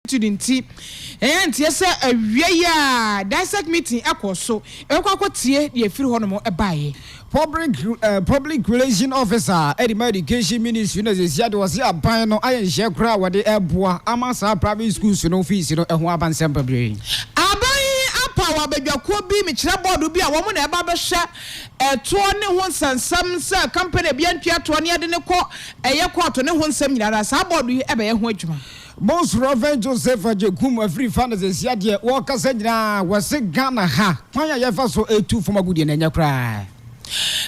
student and yes a ya dissect meeting akoso ekwakotie de afiri ho no mo ebaye public relation officer education ministry no say there was a ban no ayen share kra wode eboa amasa private schools no fees no eho abansem babre power bedwako bi me kire board bi a wo mo na eba be hwe eto ne ho sansam se company bi antwa to ne ade ne ko eye court ne ho nsam nyina sa board yi ebe ye ho adwuma Most Reverend Joseph Ajekum every fantasy yade wo kasa nyina wose Ghana ha kwanya ye fa so etu foma gudie na nya kra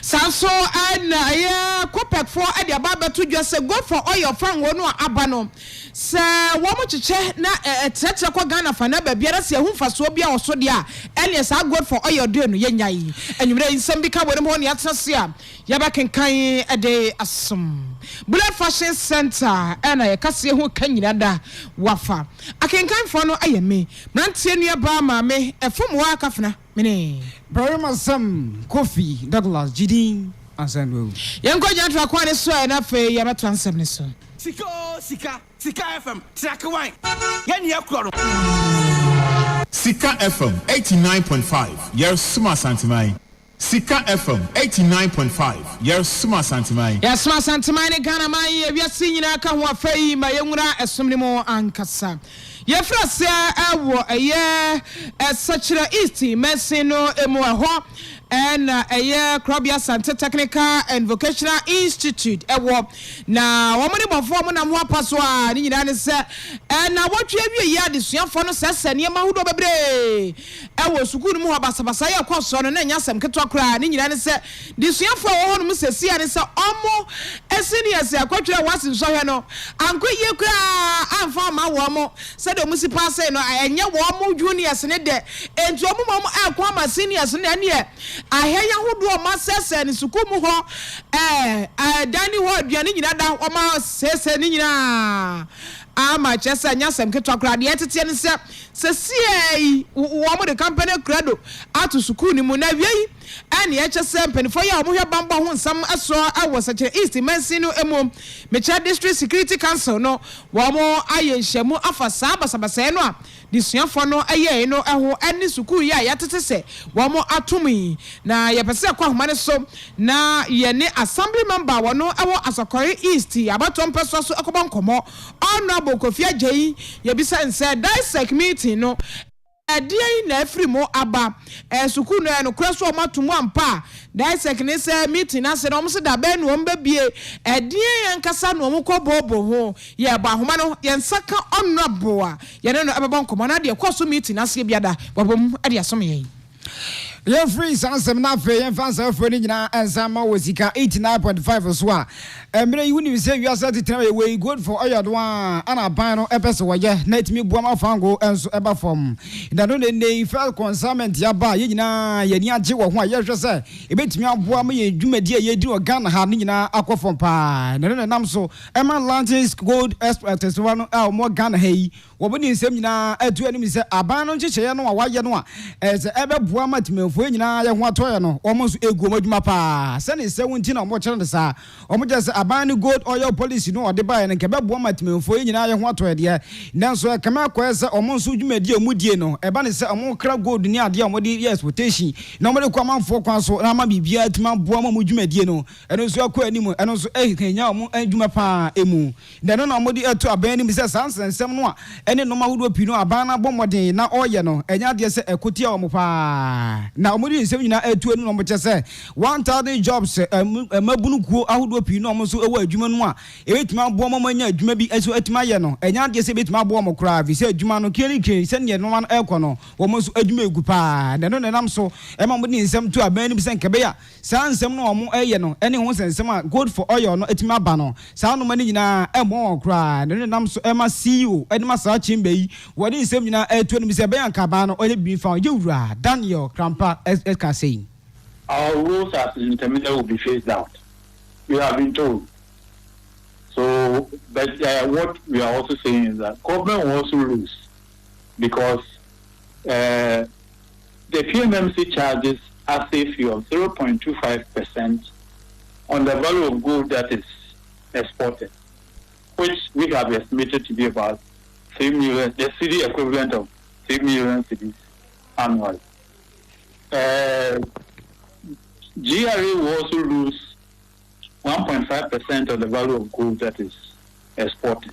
Sanso na ye Kopek for ade aba to dwa se go for oil fan wo no aba no se wo mo cheche na tretre ko Ghana fa na ba biara se ehumfa so bia oso de a ene sa go for oil do no ye nyai enwure nsem bi ka wo mo ne atrase a ya ba kenkan ade asom Bullet Fashion Center ena ye kase ho kanyina da wafa akenkan fo no ayeme mrantie nua ba ma me efom wa kafena mene Brahma Sam Kofi Douglas Jidin Ansanwo Yanko Jantra Kwane so na fe ya matransem ne so Sikka FM track wine yan ye kro Sikka FM 89.5 Yes Suma Santimai Sikka FM 89.5 Yes Suma Santimai Yes Suma Santimai ne Ghana man ye wiase nyina ka ho afai ma yenwura esomne mo ankasa ye frase ewo eye esachira east mesino emu ho and Krabia Santa Technical and Vocational Institute ewo na womani bofo mo na mo apaso a ni nyina ne se na wotwe wie ya de suafo no sese ne ma hudo bebre ewo sukuru mu abasabasa ye kwaso no na nyasem keto kra ni nyina ne se de suafo wo no sesi a ne se omo esenias akwatwe wasi so hwe no ankoye kra amfa ma wo mo se de municipal say no enye wo mo juniors ne de enti omo mo akwa ma seniors ne ne ahenya hodo ma sese ni sukumu ho dani ho aduane nyina da o ma sese ni nyina ama chesa nyasem ketwa de etete ne se sesi wo mo de company credo atu sukuu ni mu na wiei ani chese mpenifo ya mo hwe bamba ho nsam aso awo sache east mansino emu mecha district security council no wo mo ayenhyamu afa sabasabasa no a disuafo no aye no eho ani sukuu ya yatete se wo mo atumi na yepese kwa homa ne so na ye ne assembly member wo no ewo asokore east abatom peso so akobon komo honorable Kofi Ajayi ye bisa nse dissect meeting no adie na afri mo aba sukuu no no kura so o matumu ampa dissect ne se meeting na se no mo se da be no mba bie adie yankasa no mo ko bobo ho ye ba homa no ye nsaka honorable a ye no abebon komo na de kwaso meeting na se biada babom ade asom ye ye free sansem na fe ye fansa fo ni nyina ensama wo Sikka 89.5 so a emre you ni say you are tell we good for oil do ana ban no epese wo ye na timi bua ma fango enso eba form na no ne fell consignment ya ba ye nyina ye ni age wo ho a ye hwe se ebetimi aboa ma ye dwumadi ye di Ghana ha ni nyina akofom pa na no nam so ema Atlantis gold express so no a mo Ghana ha yi wo boni nsem nyina atu ani mi se aban no nchecheye no wa ye no a ese ebe boa ma timefo nyina ye ho atoye no omo so egu omadwuma pa se ne se wonti na omo kire ne sa omo je se aban gold oil policy no ode ba ye ne ke be boa ma timefo nyina ye ho atoye de nanso e kama ko se omo so dwumadi amudie no eba ne se omo kra gold ni ade omo de exportation na omo de kwa manfo kwa so na ma bibia atima boa ma dwumadi no eno so akọ animu eno so kenya omo adwuma pa emu de no na omo de atu aban ni mi se sansensem no a ene no ma hudo pi no aban na bomoden na oye no enya de se ekotia omo pa na omudi nsem nyina atu anu no mo chese 1000 jobs mabunu kuo ahodo pi no mo so ewa adwuma no a ebetima abo mo manya adwuma bi eso atima ye no enya de se betima abo mo kra vi se adwuma no kiri se ne no man ekọ wo mo so adwuma egu pa na no nam so ema mo ni nsem tu aban ni bi se nkebe ya sa nsem no mo eye no ene ho nsem a good for oil no atima ba no sa no mani nyina emo kra na no nam so ema CEO enima sa chimbe yi wo ni nsem nyina atu anu bi se be yanka ba no oye bi fa yewura Daniel Krampa Sikka Kase3. Our rules as intermediate will be phased out. We have been told. So, but what we are also saying is that government will also lose because the PMMC charges a fee of 0.25% on the value of gold that is exported, which we have estimated to be about 3 million, the city equivalent of 3 million cities annually. GRA will also lose 1.5% of the value of gold that is exported.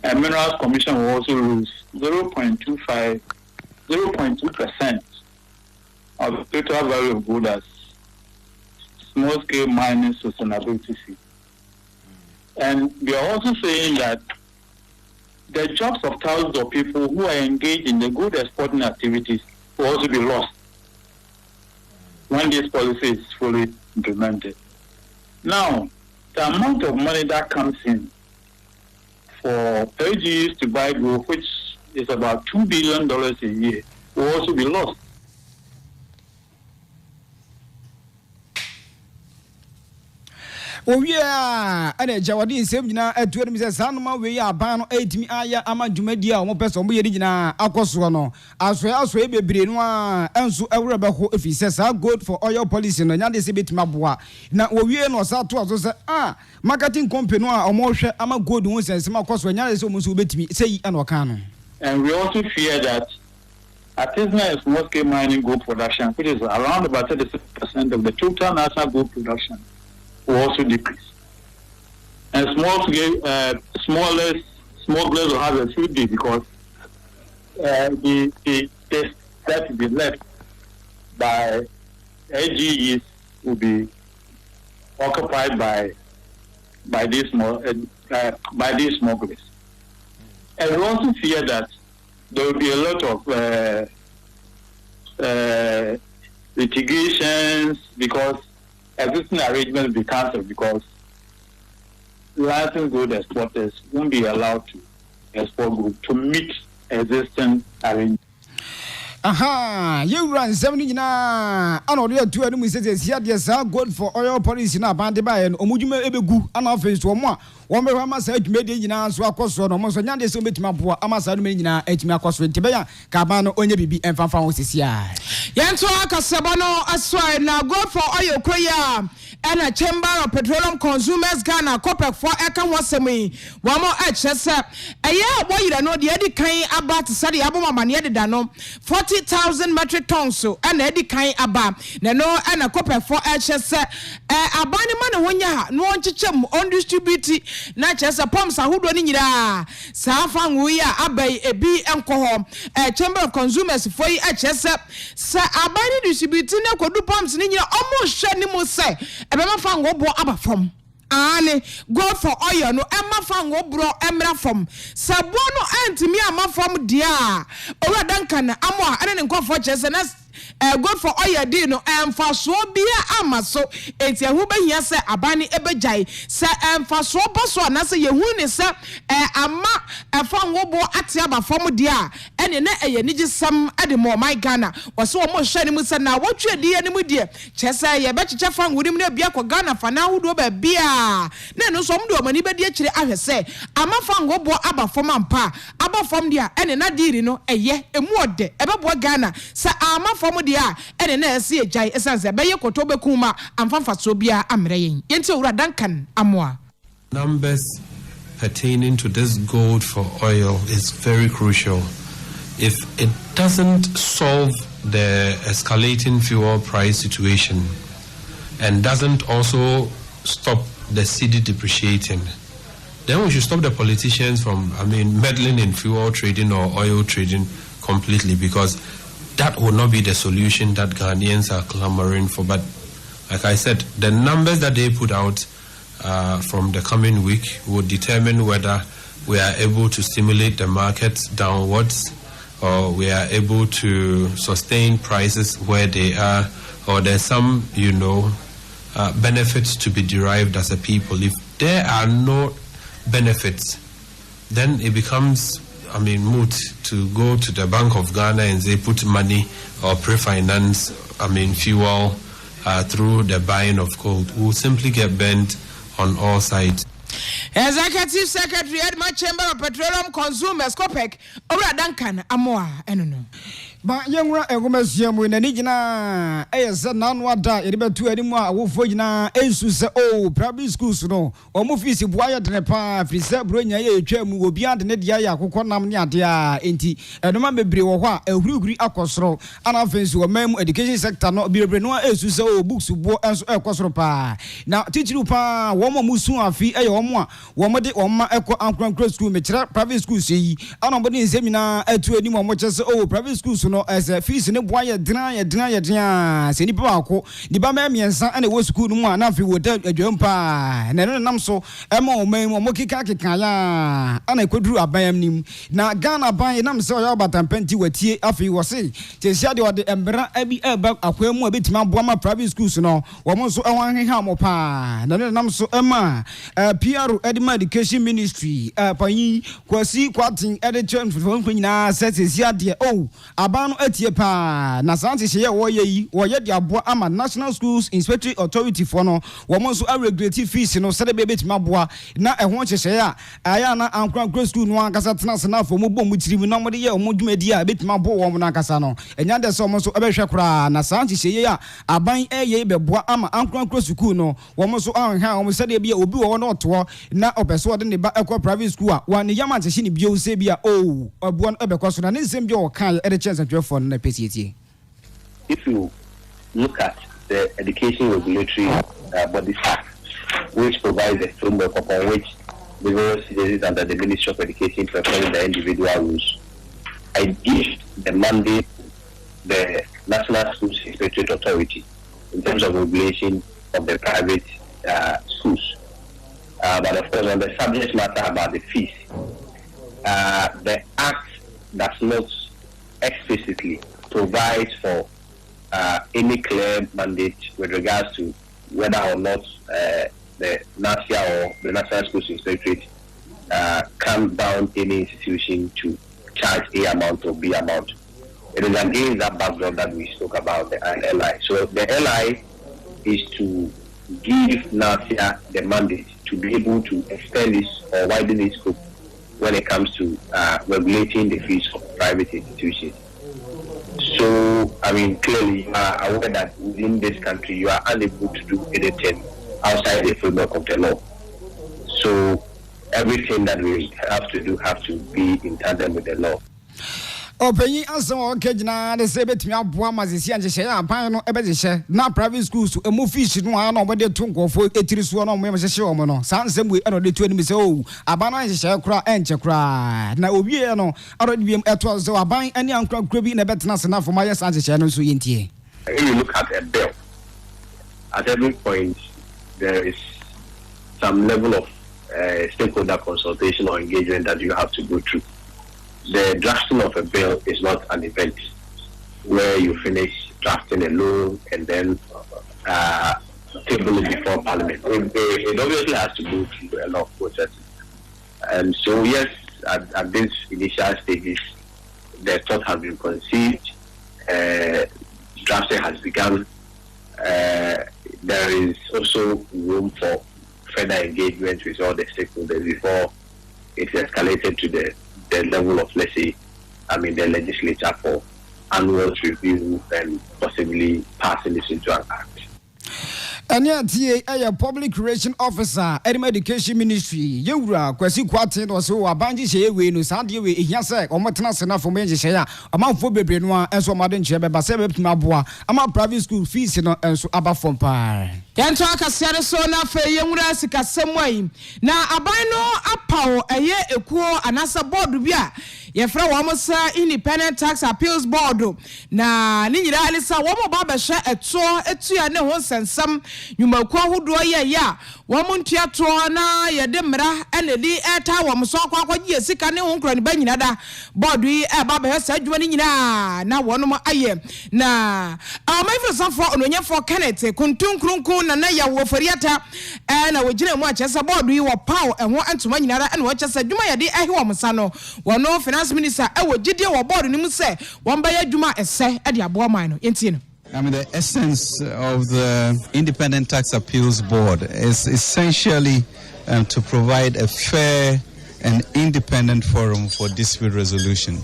And Minerals Commission will also lose 0.2% of the total value of gold as small-scale mining sustainability fee. And we are also saying that the jobs of thousands of people who are engaged in the gold exporting activities will also be lost when this policy is fully implemented. Now, the amount of money that comes in for LGUs to buy gold, which is about $2 billion a year, will also be lost. Oh yeah, and a Jawadi Semina at 20 minutes. Sanma, we are ban 8 me aya amajumedia, one person we didn't Akoswano. As well as we be Brinois, and so ever about if he says, I'll go for oil policy and another bit mabua. Now, we are not to marketing company or more share. I'm a good one, and some of course when you is almost with me, say, and Wakano. And we also fear that artisanal and small-scale mining gold production, which is around about 36% of the total national gold production, will also decrease. And smugglers will have a field day because the test that will be left by AGEs will be occupied by these smugglers. And we also fear that there will be a lot of litigations because existing arrangements will be cancelled because licensed gold exporters won't be allowed to export gold to meet existing arrangements. Aha, you run 70 na another 2 enemies says here there's a gold for oil policy na bande by and omujuma ebegu an office to one be mama said made in so akoso no mo so nyande so betima boa amasa no nyina etimi akoso ntibeya ka ba no onye bibi emfafa ho sisia yento akasaba no asoi na gold for oil koya and a chamber of petroleum consumers Ghana copper for eka wasemi wamo hse eye boy you know the edi kan about sadi aboma mane de no 40,000 metric tons so and edi kan aba na no and a copper for hse abani man wonya no onchechem on distribute na chese pumps ahodo ni nyira sa fangu ya abai ebi enko ho chamber of consumers for hse sa abani distribute na kodu pumps ni nyira omo hwe ni mo se ebema fango bo abafom ane go for oil no emma fango bro emra fom sabo no antimi amafom dia owura danka na amo ane ne nkofo chese na good for oil di no emfa so bia amaso enti ehu behia se abani ebejai se emfa so boso na se yehu ne se ama efango bo ate abafom dia ene na eye nigi sam ade mo my Ghana wose wo mo hwe ne mu se na wotwe di ne mu die chese ye be cheche fango nim na bia ko Ghana fa na hudo ba bia na no so mdo omani be die kire ahwese ama fango bo abafom ampa abafom dia ene na diri no eye emu ode ebebo Ghana se ama fom dia ene na ese ejai esanse be ye koto be kuma amfanfa so bia amre yen yenti owura dankan amoa. Numbers pertaining to this gold for oil is very crucial. If it doesn't solve the escalating fuel price situation and doesn't also stop the cedi depreciating, then we should stop the politicians from, meddling in fuel trading or oil trading completely, because that will not be the solution that Ghanaians are clamoring for. But like I said, the numbers that they put out from the coming week will determine whether we are able to stimulate the markets downwards, or we are able to sustain prices where they are, or there's some, benefits to be derived as a people. If there are no benefits, then it becomes, moot to go to the Bank of Ghana and say put money or pre-finance, fuel through the buying of gold. We'll simply get bent on all sides. Executive Secretary Edma Chamber of Petroleum Consumers COPEC Ora Duncan Amoa enono ba yenwura egomasiam we nani gina eyese nanwa da erebetu animu a wofo gina ensu se private schools no omo fees buaye denepa frisa bronya ye etwam obi ade ne dia ya akokɔ ne ade a enti enoma bebre wo hɔ a ehuruguri akosoro ana fensu o mem education sector no birebre no ensu se books bo enso ekosoro pa na teacher pa wo mo musu afi eye wo mo a wo mo de wo ma ekɔ ankrankra school me kire private schools yi ana bo de nsemina atu animu mo kyese private schools no as a fees ne boy dina se ni pa ko ni ba ma miensa ane wo school mu na fi wo da adwam pa na no nam so e ma o man mo kika ya ana kwaduru aban nim na Ghana ban nam se o ya batampenti watie afi wo se te sia de o de embra abi eba akwa mu abetima boa ma private schools no wo mo so e wan heha mo pa na no nam so e ma PR Edema Education Ministry panyi kwasi kwatin edition for nyina se sia de aban no atie pa na santi hye wo ye de aboa ama National Schools Inspectorate Authority for no wo mo so regulatory fees no se de bebetima boa na ho hye a aya na ankran school no ankasa tena se na fo mo bom tirimu na mo de ye mo dwumadi a betima bo wo mo na ankasa no enya de so mo so ebehwe kra na santi hye a aban eye beboa ama ankran school no wo mo so anha wo mo se de bia obi wo no to na opeso de ne ba ekọ private school a wa ne yama nche ne bio se bia abuo no ebekọ na ne nsem bia wo kan e de chance for na PCT. If you look at the education regulatory body which provides a framework upon which the various agencies under the Ministry of Education perform the individual rules, I give the mandate the National Schools Inspectorate Authority in terms of regulation of the private schools. But of course, on the subject matter about the fees, the Act does not explicitly provides for any clear mandate with regards to whether or not the NASIA or the National Schools Inspectorate can bound any institution to charge A amount or B amount. It is against that background that we spoke about the LI. So the LI is to give NASIA the mandate to be able to extend this or widen its scope when it comes to regulating the fees of private institutions. So, I mean, clearly, you are aware that within this country, you are unable to do anything outside the framework of the law. So, everything that we have to do have to be in tandem with the law. Openyi aso okejina de se betimi aboa mazisi anhye ya ban no ebehye na private schools emu fish no a na obede to nkofo etiri so na omwe mhye omo no sansem we eno de tu ani se aban anhye kura enche kura na owie no arodi biem eto so aban ani ankura kura bi na betena se na foma yes anhye no so yentie. If you look at a bill, at every point there is some level of stakeholder consultation or engagement that you have to go through. The drafting of a bill is not an event where you finish drafting a law and then table it before Parliament. It obviously has to go through a lot of processes. And so, yes, at this initial stages, the thought has been conceived, drafting has begun. There is also room for further engagement with all the stakeholders before it's escalated to the level of, let's say, the legislature for annual review and possibly passing this into an act. Anya TA a public relation officer Edema Education Ministry yewura kwasi kwate no so abanji hye we no sade we ehia se omotena sena fo menje hye a amanfo bebre no enso amade nche beba se bepima boa ama private school fees no enso aba fom pa yanto akasiare so na fe yenwura Sikka Kase3 na aban no apawo eye ekuo anasa board bi a yefra womosa Independent Tax Appeals Board na ni nyira alisa womo ba ba hye etua ne ho sensam nyumaku ahodo ye ya womontua to na ye de mra ene di eta womso akwagie sika ne ho nkro ne ba nyina da board yi e ba ba hye adwuma ni nyina na wonom aye na amafro safo ononyefo Kenneth kuntunkrunkun na ya wo fariata na wogire mu achese board yi wo paw eho antuma nyina da ene wo chese adwuma ye de ehe womsa no wono Finance Minister wo gidie wo board ni mu se won ba ya adwuma ese e de abo man no yenti no. I mean, the essence of the Independent Tax Appeals Board is essentially to provide a fair and independent forum for dispute resolution.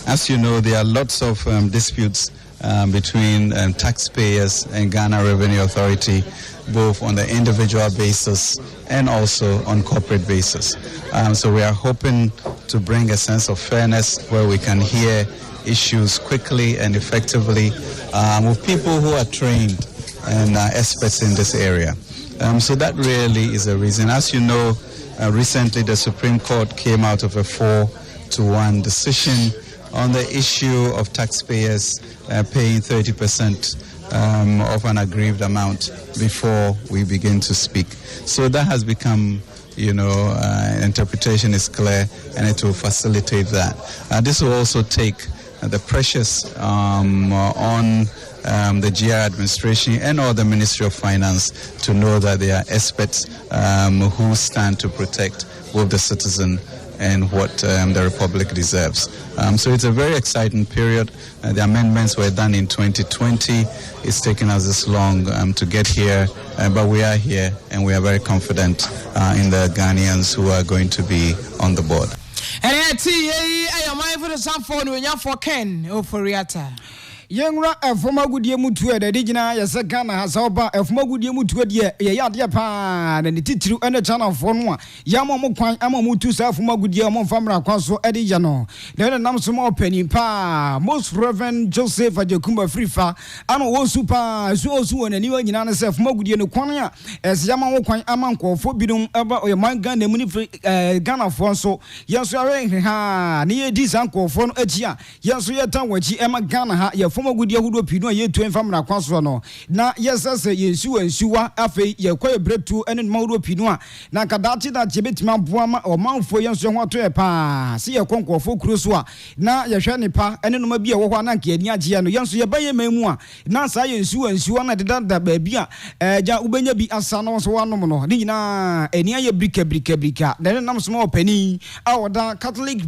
As you know, there are lots of disputes between taxpayers and Ghana Revenue Authority, both on the individual basis and also on corporate basis. So we are hoping to bring a sense of fairness where we can hear issues quickly and effectively with people who are trained and experts in this area. So that really is a reason. As you know, recently the Supreme Court came out of a 4-1 decision on the issue of taxpayers paying 30% of an aggrieved amount before we begin to speak. So that has become, interpretation is clear, and it will facilitate that. This will also take the pressures on the GR administration and or the Ministry of Finance to know that they are experts who stand to protect both the citizen and what the Republic deserves. So it's a very exciting period. The amendments were done in 2020. It's taken us this long to get here, but we are here and we are very confident in the Ghanaians who are going to be on the board. And I am mindful of some phone when you're for Ken or for Riata. Yengra efoma gudie mutu e de digina yese Ghana hasoba efoma gudie mutu de ye yade pa na ne titiru ene channel fo no a yamo mo kwan ama mutu sa efoma gudie mo famra kwaso e de ye no de nam so mo pani pa most reverend Joseph Ajekumba Frifa ano wo super so wona ni wa nyina ne se efoma gudie no kwan a es yama wo kwan ama nkofo bidum eba o man Ghana mu ni Ghana fo so yenso awe ha ne ye di san nkofo no achi a yenso ye tan wachi ema Ghana ha ye foma gudi ahudo pinu ye tu enfam na kwaso no na yesese yensu ansuwa afei ye kwaye bretu ene mawdo pinu a na kadati da chebetima boa ma o manfo yensu ho to e pa se ye konkofo kuroso a na ye hwe ne pa ene no ma bi e wo ho na nka ani agye no yensu ye baye mamu a na sa yensu ansuwa na deda da ba bi a ja ubenya bi asa no so wanom no ni nyina eni aye brika na nam so ma opani a woda Catholic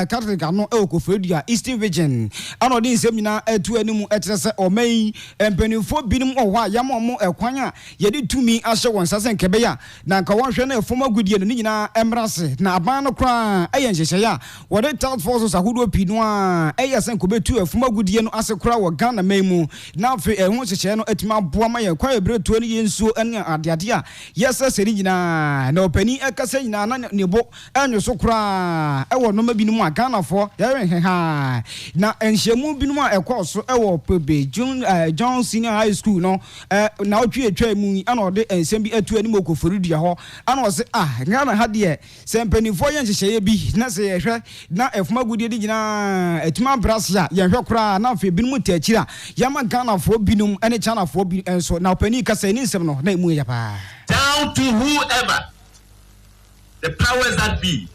Catholic ano e okofedia Eastern Region ano di nsem nyina etu animu etrese omei empenifo binum ohwa yamomo ekwan a yedi tumi ahye won sase nkebe ya na nka wonhwe na efoma gudie no nyina emrase na aban no kra eye nhyehyɛ ya wode task forces ahodo pinu a eye sen ko betu efoma gudie no ase kra wo Ghana memu na afi eho nhyehyɛ no atima boa ma ye kwa ebretu ni yensuo ene adeade a yesa seri nyina na opani ekasa nyina na nebo enyo so kra ewo no ma binum a Ghana fo yare heha na enhyemu binum a ekɔ so ewo pebe John Senior High School no na otwe etwa mu ana ode ensem bi atu ani mokoforudua ho ana o se Ghana ha de sempanifo ye nhyehyɛ bi na se yehwɛ na efuma gudie de gina etima brasia yehwɛ kora na afi binum takira yama Ghana fo binum ene China fo bi enso na opani kasa ni nsem no na emu ya pa down to whoever the powers that be.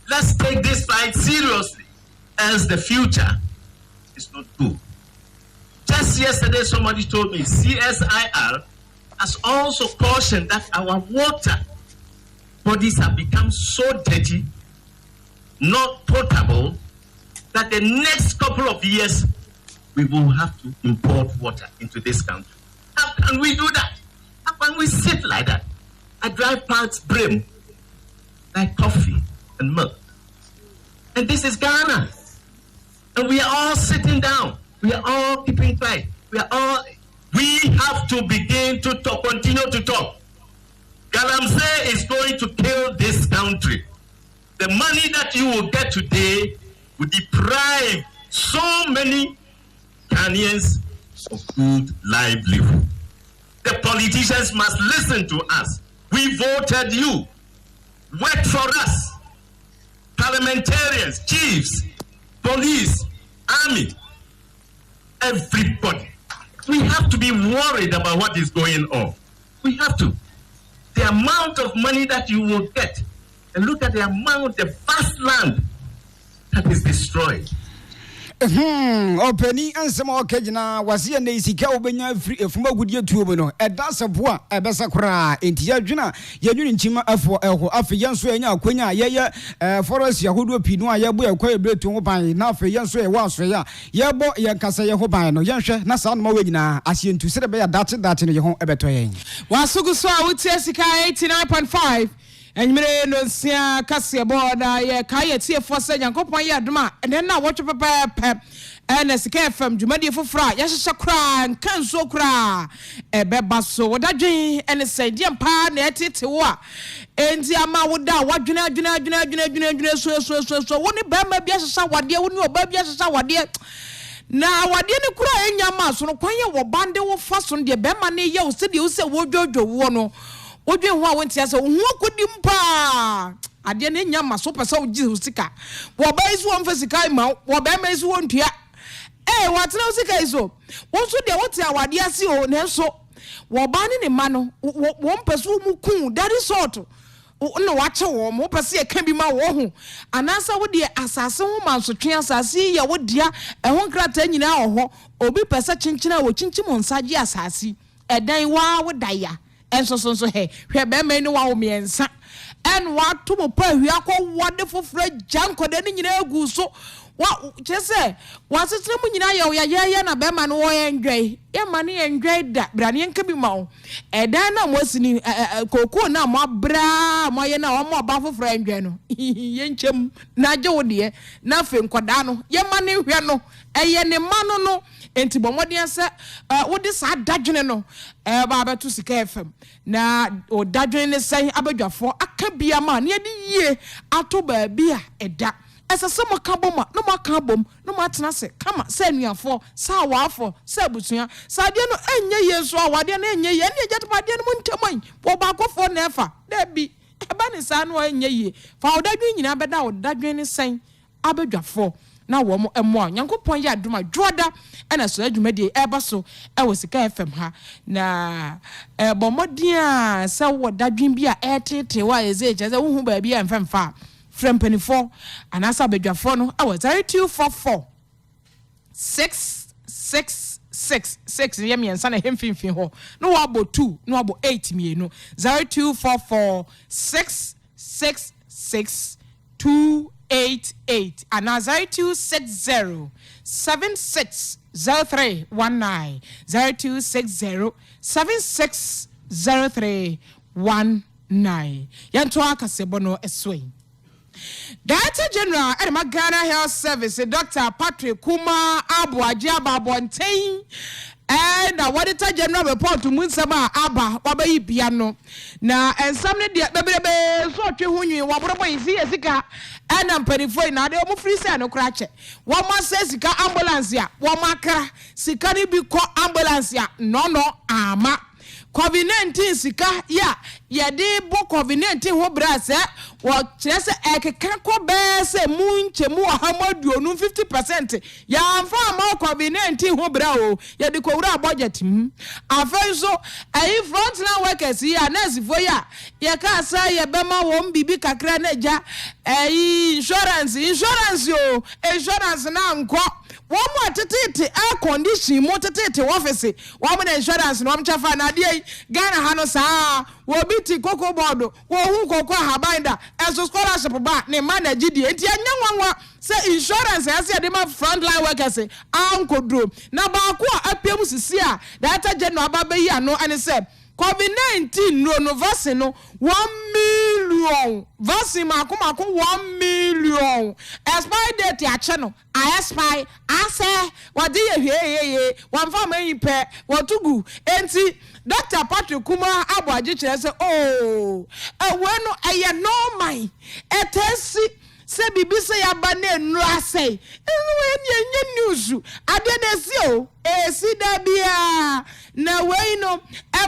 Let's take this fight seriously, else the future is not good. Just yesterday, somebody told me CSIR has also cautioned that our water bodies have become so dirty, not potable, that the next couple of years we will have to import water into this country. How can we do that? How can we sit like that? I drive past Brim like coffee and milk. And this is Ghana. And we are all sitting down. We are all keeping quiet. We have to begin to talk, continue to talk. Galamsey is going to kill this country. The money that you will get today will deprive so many Ghanaians of good livelihood. The politicians must listen to us. We voted you. Work for us. Parliamentarians, chiefs, police, army, everybody. We have to be worried about what is going on. We have to. The amount of money that you will get, and look at the amount, the vast land that is destroyed. Openi ansema okejina wasi ne Sikka obenya free efuma gudie tuobo no eda seboa ebesa kra enti yadwina yadwini nchima afo eho afi yenso enya akwanya yeye forest yahodo pinu a yebo ekwa ebretu ho ban na afi yenso ewa aso ya yebo yenkasa ye ho ban no yenhwe na sa no ma wanyina asientu sere be ya dache no ye ho ebeto yen wasugu so a wutie Sikka 89.5 Enmire no sia kase boda ye kaye tie fo se Nyankopon ye adoma ene na wo pepepe ene Sikka FM dwumadi fofra ya hyehyɛ kra nkanso kra ebeba so wodadwen ene sɛdie mpa na etete wo a enti ama woda wadwena so woni ba ma bia hyehyɛ wade woni oba bia hyehyɛ wade na wade ne kura enya ma so no kwanye wo bande wo fa so de be ma ne ye wo se de wo se wo dwodwo wo no wodwen ho a wontia se ho kodim pa ade ne nya ma so pese wo gi sika wo ba isu wo mfa sika ma wo ba ma isu wo ntua watena wo sika iso wo so de wote awade ase o ne so wo ba ne ma no wo mpeso mu kun that is sort no wache wo mo pese e ka bi ma wo ho anasa wo de asase ho mansotwe asase ya wo dia ho nkrata nyina ho obi pese chinchina wo chinchim nsaje asase edan wa wo daya enso he hwe be ma ni wa wo miensa en wa to mo pa hwia ko wode fofra jankode ni nyina egu so wa chese wa setre mu nyina ya na be ma no wo endwai e ma ne endwai da brane nka bi ma wo edan na mo asini koko na mo bra mo ye na wo mo ba fofra endwai no ye nchem na je wo de na fe nkoda no ye ma ne hwe no eye ne ma no enti bomodien se wo de sa dadwene no ba beto Sikka FM na o dadwene ne sen abadwafo aka bia ma ne de yie ato ba bia eda esa some ka bom no maka bom no matena se kama se anuafo sa waafo sa busua sa de no enye yeso awade na enye ye ne jetopade no muntaman wo ba kofo na efa da bi eba ne sa no enye ye fa odadwen nyina beda odadwen ne sen abadwafo na wo mo emo Nyankopon ya aduma dwoda ena so adwumadi eba so wo Sikka FM ha na bomodin a se wo dadwen bi a etete wa ezeje se wo hu ba bi a mfemfa from 24 and as abedwafo no I was 0244 666 yemi ensa na hemfimfin ho no wabo 2 no wabo 8 mienu 0244 666 288 and 0260 760319 0260 760319 yanto akasebo no eswe Director General at Ghana Health Service, Dr. Patrick Kuma Abuaji Ababontain, and Auditor General report to Munsama Abba, Wabai Piano. Now, and some of the baby, so you wababa is here, Sikka, and I'm penny for another free sano cratch. One man says Sikka ambulance, one maka, Sikka be called ambulance, no, ama. COVID-19 Sikka ya de bo COVID-19 ho brase wo chese ekekako be se munche mu ahamadu no 50% ya amfa ma COVID-19 ho bra o ya de kowura budget afenso ayi frontline workers ya nurse fo ya ka sa ya be ma wo mbibi kakra na ja ayi insurance yo insurance na nko one more tete air condition mo tete office one more insurance no amchafa na de Ghana hano sa wo biti koko board wo hu koko habanda enso scholarship ba ne manage die enti anyanwanwa se insurance ase de ma frontline workers ankodro na ba ko apiem sisi a data general ababa yi ano ane se COVID-19 no vaccine no 1 million vaccine mako 1 million expire date ya che no I expire ase wadi ye wan fa man yipe watugu enti Dr. Patrick Kuma Abuaji chere se we no eye no man etesi se bibi se ya ba na enu ase enwe nye news ade na si o esi da bia na we no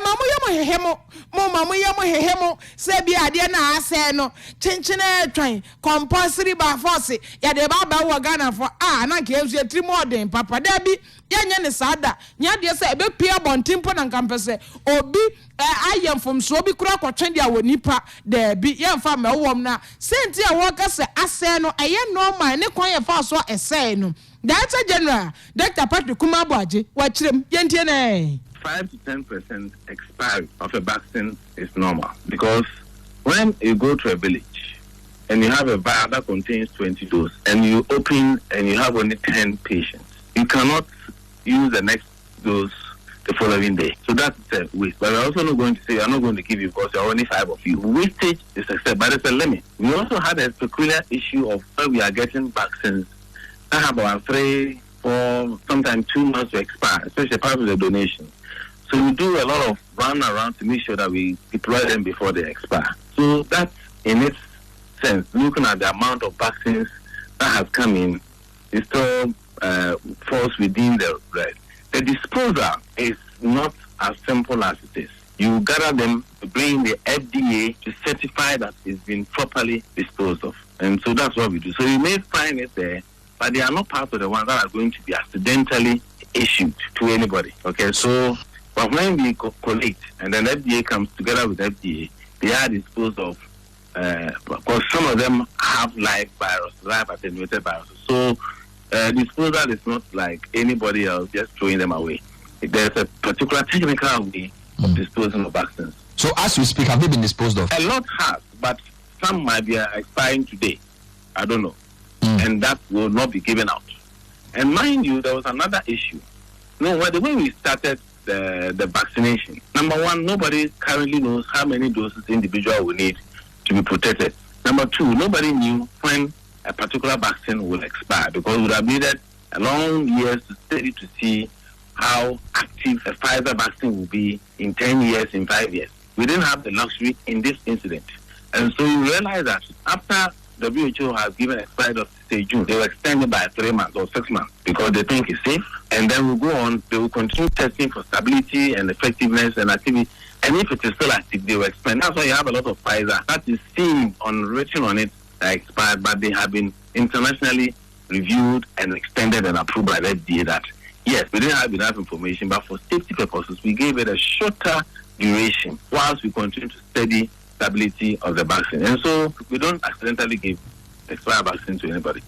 mamu yemo hehemo mamu yemo hehemo se bi ade na ase no chinchine twan compulsory by force ya de ba wo Ghana for na ke ezu etri modern papa da bi yenye ne sada nya de se ebe pia bontimpo na nkampese obi ayem from so bi kura kwatwen dia wonipa da bi yemfa ma wom na senti a wo kase ase no eye normal ne kwan ye fa so ese no Director General Dr. Patrick Kuma Abuaji wachirem yentie ne 5 to 10% expiry of a vaccine is normal because when you go to a village and you have a vial that contains 20 doses and you open and you have only 10 patients, you cannot use the next dose the following day. So that's a waste. But we're also not going to say I'm not going to give you because there are only 5 of you. Wastage is accepted, but there's a limit. We also had a peculiar issue of where we are getting vaccines that have about 3, 4, sometimes 2 months to expire, especially part of the donation. So we do a lot of run around to make sure that we deploy them before they expire. So that's in its sense, looking at the amount of vaccines that has come in, it still falls within the right. The disposal is not as simple as it is. You gather them, bring the FDA to certify that it's been properly disposed of. And so that's what we do. So you may find it there, but they are not part of the ones that are going to be accidentally issued to anybody. Okay, so but when we collect and then FDA comes together with FDA, they are disposed of because some of them have live attenuated viruses. So disposal is not like anybody else just throwing them away. There's a particular technical way of disposing of vaccines. So as we speak, have they been disposed of? A lot has, but some might be expiring today. I don't know. And that will not be given out. And mind you, there was another issue. No, the way we started the vaccination, number one, nobody currently knows how many doses the individual will need to be protected. Number two, nobody knew when a particular vaccine will expire because we would have needed a long years to study to see how active a Pfizer vaccine will be in 10 years, in 5 years. We didn't have the luxury in this incident. And so we realized that after WHO has given expiry of say June, they will extend it by 3 months or 6 months because they think it's safe. And then we'll go on, they will continue testing for stability and effectiveness and activity. And if it is still active, they will expand. That's why you have a lot of Pfizer that is seen written on it expired, but they have been internationally reviewed and extended and approved by the FDA that, yes, we didn't have enough information, but for safety purposes, we gave it a shorter duration whilst we continue to study stability of the vaccine. And so we don't accidentally give expired vaccine to anybody.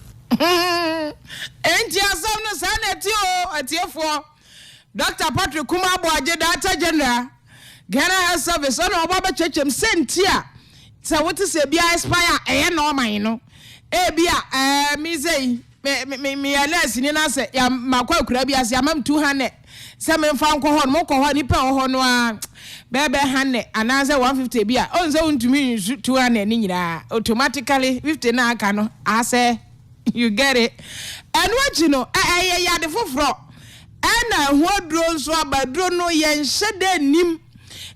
Dr. Patrick Kumabo Aje Data General, Ghana Health Service, on Obaba Chechem Sentia. So what is a bia expire? No, my no. Bia, me say, me less in answer, ya Makwa Krabias, Yamam 200. Some found Kohon, Moko, Nipa, Honwa, Bebe Hane, and answer 150 bia. On zone to me, 200 nina. Automatically, 50 na cano. I say, you get it. And what you know, I the full and what drones were by drone no yen shed nim.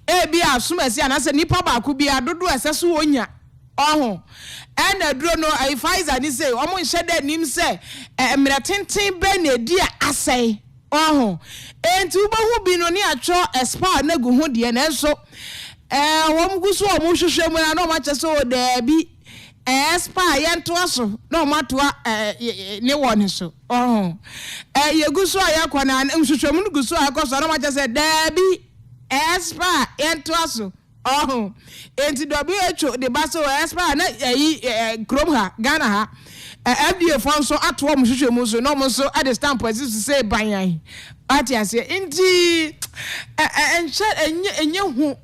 Ebi asumasi anase nipa ba ku bia dodo aseso onya ohun and drone no I Pfizer ni say omo nhede nim say emre tenten be na di asai ohun enti ubahu bi no ni atwo expire na gu ho de na enso wom gu so omo hwehwe mu na no ma cheso da bi expire yento aso no matoa ne won so ohun ye gu so ayakwa na nhwehwe mu gu so akoso no ma chese da bi Espa entwaso enti WHO de baso espa na krom ha Ghana ha FDA fon so ato mo hwehwe mu so no mo so at the stamp as to say banyan ati ase enti enye hu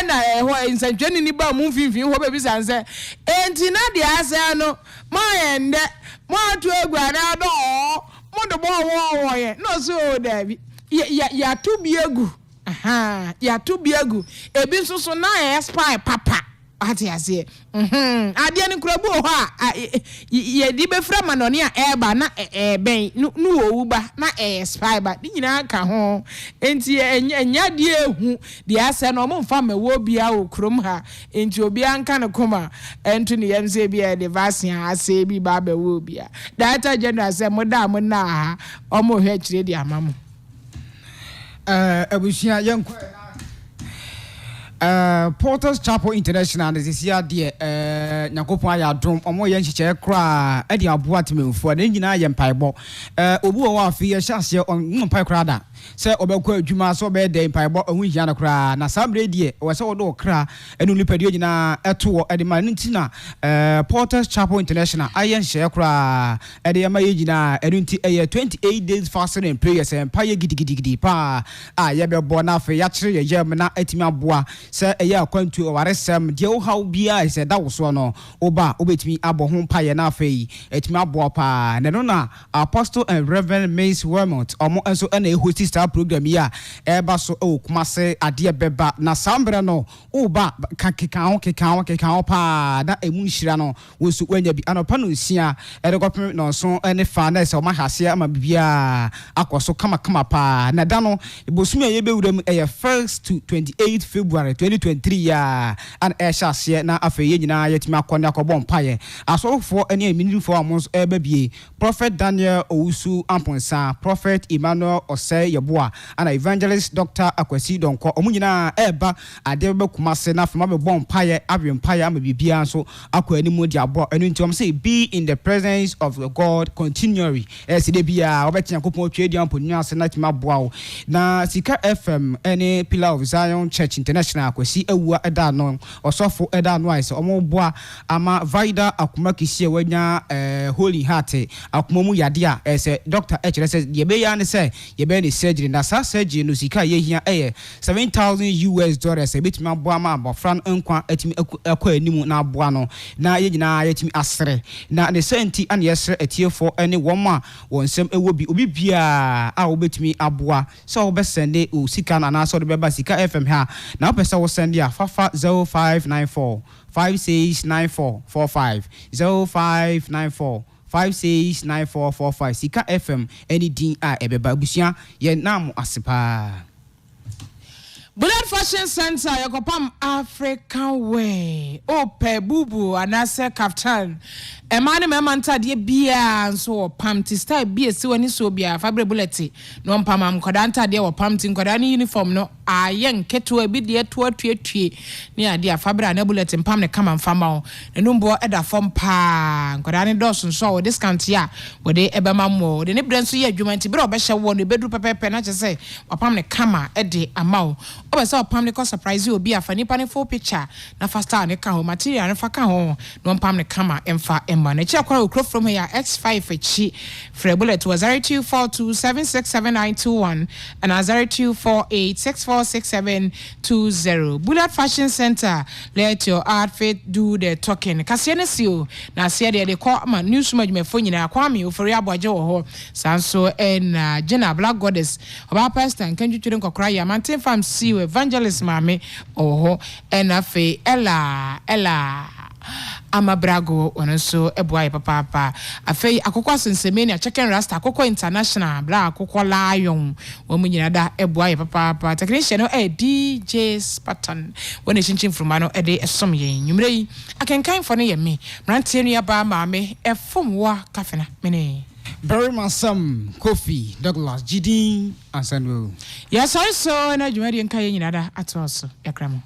na ho nsantwani ni ba mu finfin ho ba bi sanse enti na de ase no ma yende mo atu egwa na do mo do bo wo ye no so da bi ya to bi egu ya to biagu ebi nso so na expire papa ati ase ade ni kurabu ho a ye di be fra manoni a eba na ben nu owu ba na expire ba di nyina ka ho enti enya de ehu de ase no mo mfa mawo bia o krom ha enti obi anka ne koma ento ne yemse bia de vaccine ase bi ba ba wo bia data general say mo da mo na ha omo hwe kire di amamo Abusia Yanko Porters Chapel International this year dear Nyakopo ya drum omo yen chiche kra e dia aboa tememfo na nyina ye mpaebo obu o wa fi ye hyase on mpai kra da se obekọ adwuma so be de mpaebo ohun hia na kra na sabre die o se wodo kra enu nipadie nyina eto e de ma ntina Porters Chapel International ayen hye kra e de ma ye nyina enu nti 28 days fasting and prayers empire gidigidi pa ye be bo na fe ya kire ye yem na atimi aboa se eya kwantu owaresem de wo haw bia se da wo so no oba obetimi abo ho pa ye na fe etimi aboa pa ne no na Apostle and Reverend Mace Wormont omo enso na host star program ya eba so kumase ade beba na sambre no oba keka pa na emu nhira no wo so wanya bi anopa no nsia edekopem no so ne fa na se o ma hase ama bibia akoso kama pa na da no ibosumi ye bewuram 1st to 28th February 2023 ya an hase na afa ye nyina yetimi akone akobon paye asorofo ene aminifo amos ebabie Prophet Daniel Owusu Amponsa, Prophet Emmanuel Osei Yeboa, and Evangelist Dr. Akwesi Donko. Omunyina eba adebe kumase na fama be bon paye abiem paye am bibia so akwa ani mu dia bo enu nti say be in the presence of the God continually. Esi de bia obeti yakopon twa dia amponua ase na tima boa na Sikka FM any Pillar of Zion Church International Akwesi ewua eda no osofo eda no ise omo boa ama Vida akuma kisi wanya Holy Heart akumomu yade a ese Dr. H says ye be ya ne say ye be ne surgery na sa surgery no sika ye hia $7,000 e betimi aboa ma abofran nkwa atimi akwa animu na aboa no na ye nyina yatimi asere na ne senti an yesre atiefo ene woma wonsem ewo bi obi bia a obetimi aboa so obesende o sika na so de beba Sikka FM ha na opesa wo sende a fafa 0594 569445 0594 569445 Sikka FM any din a ebeba busia ye nam asepa Blood Fashion Center yakopam African way ope bubu anase kaftan emane memanta de bia so pam ti style bia si wani so bia fabre bullet no pam am koda anta de wo pam ti koda ni uniform no ayen keto bi de to atuatue ni ade fabre na bullet pam ne kama mfama o no mbo eda form pa koda ni dos so wo discount ya wo de ebema mo de ne brenso ye adwuma nti bre obehye wo no bedru pepepe na che say pam ne kama ede amawo obesa pam ne ko surprise obi afa nipa ne full picture na faster ne ka ho material ne fa ka ho no pam ne kama emfa emma na chia kwa okro from here X5 echi free bullet was 0242767921 and 0248646720 Bullet Fashion Center. Let your outfit do the talking kase ne sio na se de call ma news management fo nyina kwa me ofori aboje wo ho sanso en Jenna Black Goddess oba pastor nkanjutwire nkokra ya mountain farm see evangelist mame oho enafe ella amabrago onso eboy papa afei akokwa sensemeni a chicken rasta akokwa international bla akokwa lion wo munyina da eboy papa technician no DJ Spartan wona chinchin from no de esom yen nwumre yi akenkan fo no ye me mrantie nua ba maame efomwa kafena mene very masam Kofi Douglas Gidin and Sandwell. Yes, I saw na jumari nka yen nyina da atoso yakramo